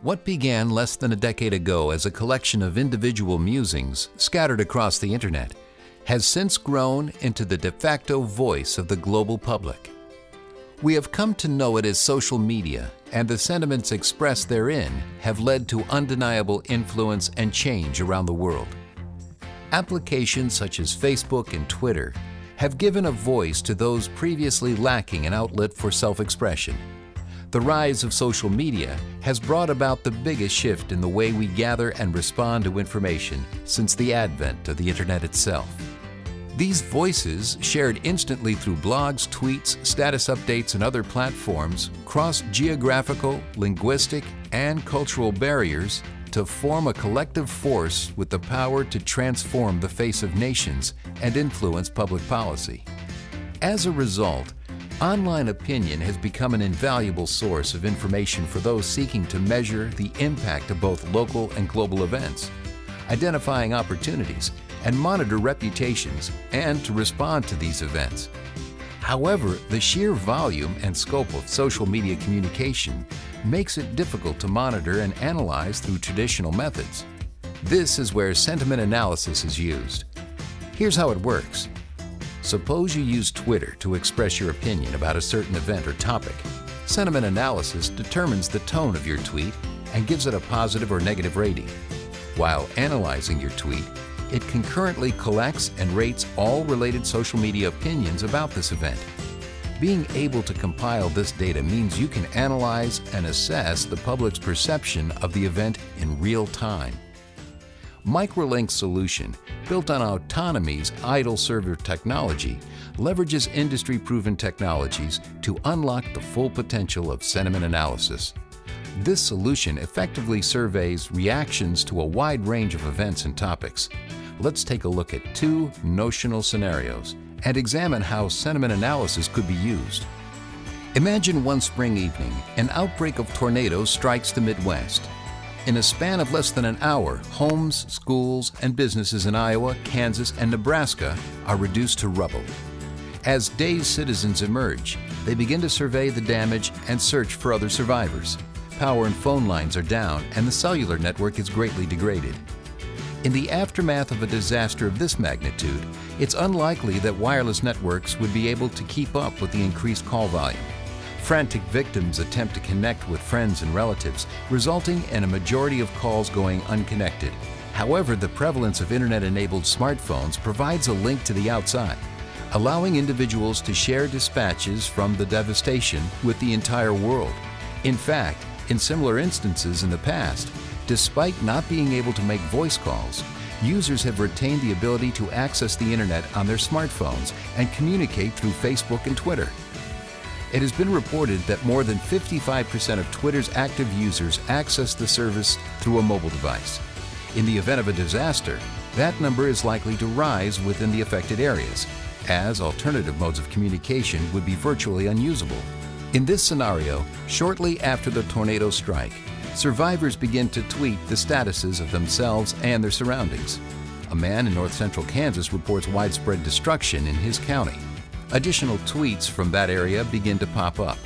What began less than a decade ago as a collection of individual musings scattered across the internet has since grown into the de facto voice of the global public. We have come to know it as social media, and the sentiments expressed therein have led to undeniable influence and change around the world. Applications such as Facebook and Twitter have given a voice to those previously lacking an outlet for self-expression. The rise of social media has brought about the biggest shift in the way we gather and respond to information since the advent of the internet itself. These voices, shared instantly through blogs, tweets, status updates, and other platforms, cross geographical, linguistic, and cultural barriers to form a collective force with the power to transform the face of nations and influence public policy. As a result, online opinion has become an invaluable source of information for those seeking to measure the impact of both local and global events, identifying opportunities, and monitor reputations, and to respond to these events. However, the sheer volume and scope of social media communication makes it difficult to monitor and analyze through traditional methods. This is where sentiment analysis is used. Here's how it works. Suppose you use Twitter to express your opinion about a certain event or topic. Sentiment analysis determines the tone of your tweet and gives it a positive or negative rating. While analyzing your tweet, it concurrently collects and rates all related social media opinions about this event. Being able to compile this data means you can analyze and assess the public's perception of the event in real time. MicroLink's solution, built on Autonomy's idle server technology, leverages industry-proven technologies to unlock the full potential of sentiment analysis. This solution effectively surveys reactions to a wide range of events and topics. Let's take a look at two notional scenarios and examine how sentiment analysis could be used. Imagine one spring evening, an outbreak of tornadoes strikes the Midwest. In a span of less than an hour, homes, schools, and businesses in Iowa, Kansas, and Nebraska are reduced to rubble. As dazed citizens emerge, they begin to survey the damage and search for other survivors. Power and phone lines are down, and the cellular network is greatly degraded. In the aftermath of a disaster of this magnitude, it's unlikely that wireless networks would be able to keep up with the increased call volume. Frantic victims attempt to connect with friends and relatives, resulting in a majority of calls going unconnected. However, the prevalence of internet-enabled smartphones provides a link to the outside, allowing individuals to share dispatches from the devastation with the entire world. In fact, in similar instances in the past, despite not being able to make voice calls, users have retained the ability to access the internet on their smartphones and communicate through Facebook and Twitter. It has been reported that more than 55% of Twitter's active users access the service through a mobile device. In the event of a disaster, that number is likely to rise within the affected areas, as alternative modes of communication would be virtually unusable. In this scenario, shortly after the tornado strike, survivors begin to tweet the statuses of themselves and their surroundings. A man in north-central Kansas reports widespread destruction in his county. Additional tweets from that area begin to pop up.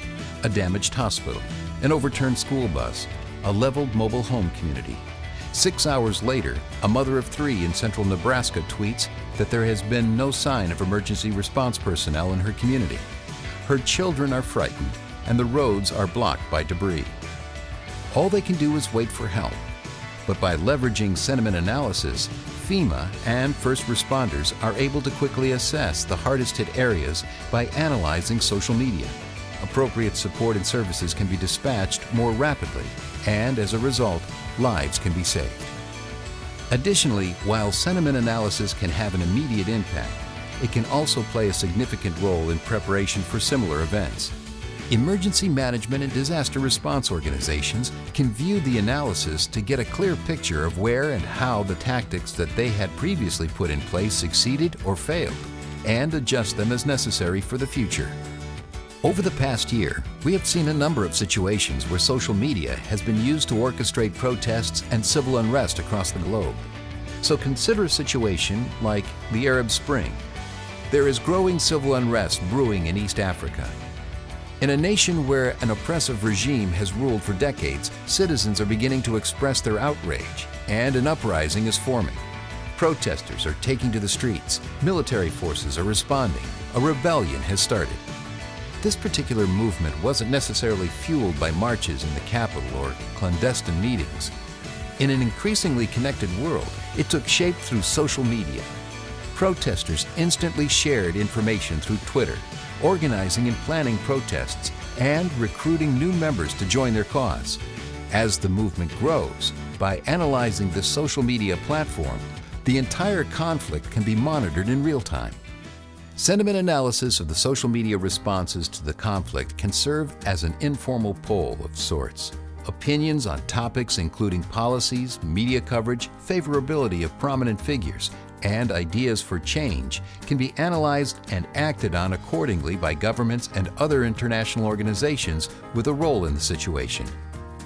A damaged hospital, an overturned school bus, a leveled mobile home community. 6 hours later, a mother of 3 in central Nebraska tweets that there has been no sign of emergency response personnel in her community. Her children are frightened, and the roads are blocked by debris. All they can do is wait for help. But by leveraging sentiment analysis, FEMA and first responders are able to quickly assess the hardest hit areas by analyzing social media. Appropriate support and services can be dispatched more rapidly, and as a result, lives can be saved. Additionally, while sentiment analysis can have an immediate impact, it can also play a significant role in preparation for similar events. Emergency management and disaster response organizations can view the analysis to get a clear picture of where and how the tactics that they had previously put in place succeeded or failed, and adjust them as necessary for the future. Over the past year, we have seen a number of situations where social media has been used to orchestrate protests and civil unrest across the globe. So consider a situation like the Arab Spring. There is growing civil unrest brewing in East Africa. In a nation where an oppressive regime has ruled for decades, citizens are beginning to express their outrage, and an uprising is forming. Protesters are taking to the streets, military forces are responding, a rebellion has started. This particular movement wasn't necessarily fueled by marches in the Capitol or clandestine meetings. In an increasingly connected world, it took shape through social media. Protesters instantly shared information through Twitter, organizing and planning protests, and recruiting new members to join their cause. As the movement grows, by analyzing the social media platform, the entire conflict can be monitored in real time. Sentiment analysis of the social media responses to the conflict can serve as an informal poll of sorts. Opinions on topics including policies, media coverage, favorability of prominent figures, and ideas for change can be analyzed and acted on accordingly by governments and other international organizations with a role in the situation.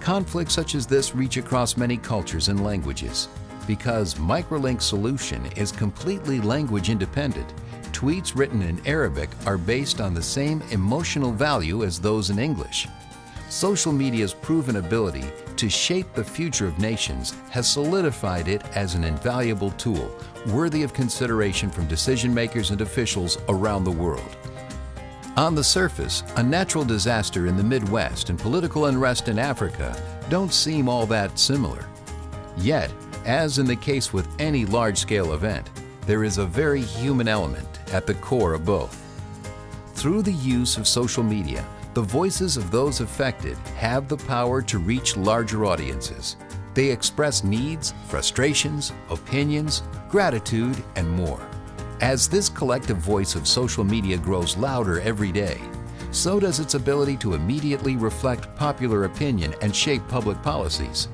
Conflicts such as this reach across many cultures and languages. Because MicroLink's solution is completely language independent, tweets written in Arabic are based on the same emotional value as those in English. Social media's proven ability to shape the future of nations has solidified it as an invaluable tool, worthy of consideration from decision makers and officials around the world. On the surface, a natural disaster in the Midwest and political unrest in Africa don't seem all that similar. Yet, as in the case with any large-scale event, there is a very human element at the core of both. Through the use of social media, the voices of those affected have the power to reach larger audiences. They express needs, frustrations, opinions, gratitude, and more. As this collective voice of social media grows louder every day, so does its ability to immediately reflect popular opinion and shape public policies.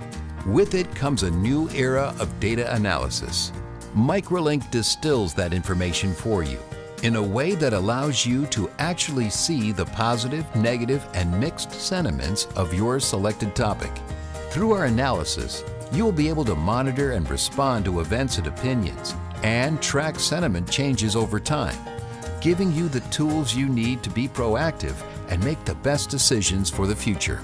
With it comes a new era of data analysis. MicroLink distills that information for you in a way that allows you to actually see the positive, negative, and mixed sentiments of your selected topic. Through our analysis, you will be able to monitor and respond to events and opinions, and track sentiment changes over time, giving you the tools you need to be proactive and make the best decisions for the future.